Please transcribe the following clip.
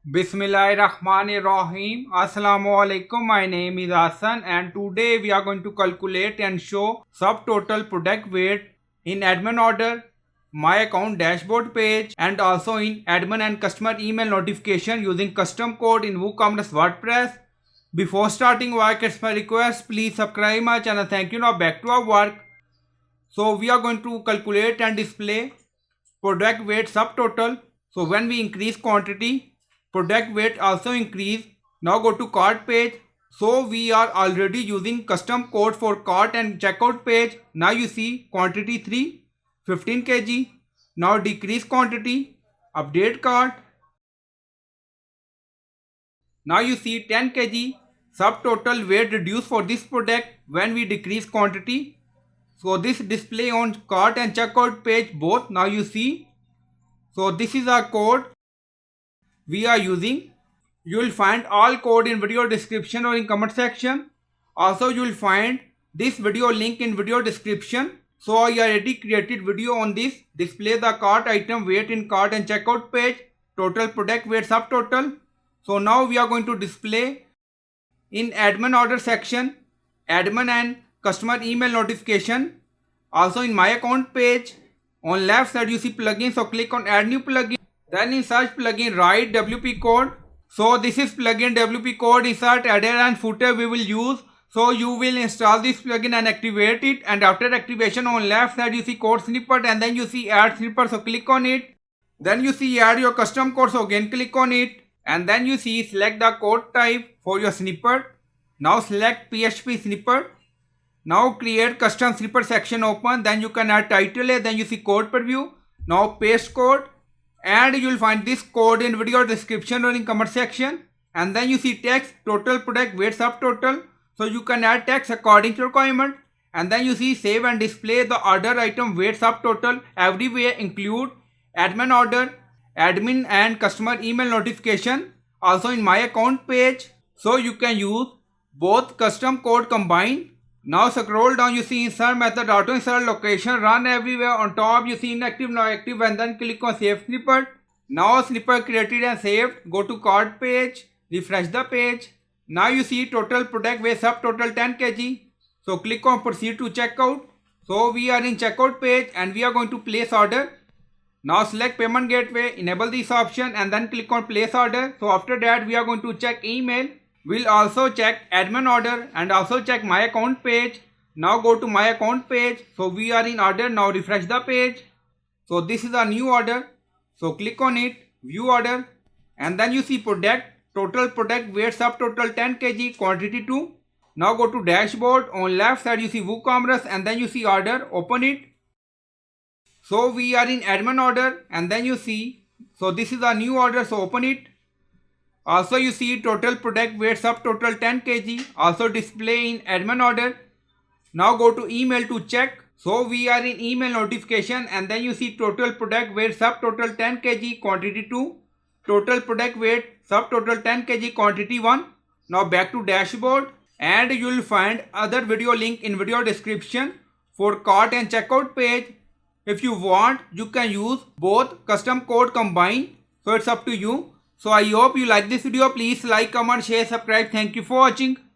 Bismillahirrahmanirrahim. Assalamu alaikum. My name is Hassan and today we are going to calculate and show subtotal product weight in admin order, my account dashboard page and also in admin and customer email notification using custom code in WooCommerce WordPress. Before starting work, it's my request, please subscribe my channel. Thank you. Now back to our work. So we are going to calculate and display product weight subtotal. So when we increase quantity, product weight also increase. Now go to cart page. So we are already using custom code for cart and checkout page. Now you see quantity 3, 15 kg. Now decrease quantity, update cart. Now you see 10 kg. Subtotal weight reduced for this product when we decrease quantity. So this display on cart and checkout page both. Now you see. So this is our code we are using. You will find all code in video description or in comment section. Also you will find this video link in video description. So I already created video on this. Display the cart item weight in cart and checkout page. Total product weight subtotal. So now we are going to display in admin order section, admin and customer email notification. Also in my account page, on left side you see plugin. So click on add new plugin. Then in search plugin write WP code. So this is plugin WP code. Insert header and footer we will use. So you will install this plugin and activate it. And after activation on left side you see code snippet and then you see add snippet. So click on it. Then you see add your custom code. So again click on it. And then you see select the code type for your snippet. Now select PHP snippet. Now create custom snippet section open. Then you can add title. Then you see code preview. Now paste code. And you will find this code in video description or in comment section. And then you see text total product weight subtotal. So you can add text according to requirement. And then you see save and display the order item weight subtotal. Everywhere include admin order, admin and customer email notification. Also in my account page. So you can use both custom code combined. Now scroll down, you see insert method, auto insert location, run everywhere. On top you see inactive, now active, and then click on save snippet. Now snippet created and saved. Go to cart page, refresh the page. Now you see total product weight subtotal 10 kg. So click on proceed to checkout. So we are in checkout page and we are going to place order. Now select payment gateway, enable this option and then click on place order. So after that we are going to check email. We'll also check admin order and also check my account page. Now go to my account page. So we are in order. Now refresh the page. So this is a new order. So click on it, view order, and then you see product, total product weight subtotal 10 kg, quantity 2. Now go to dashboard. On left side you see WooCommerce and then you see order, open it. So we are in admin order and then you see, so this is a new order, so open it. Also you see total product weight subtotal 10 kg, also display in admin order. Now go to email to check. So we are in email notification and then you see total product weight subtotal 10 kg, quantity 2. Total product weight subtotal 10 kg, quantity 1. Now back to dashboard and you will find other video link in video description for cart and checkout page. If you want, you can use both custom code combined. So it's up to you. So I hope you like this video. Please like, comment, share, subscribe. Thank you for watching.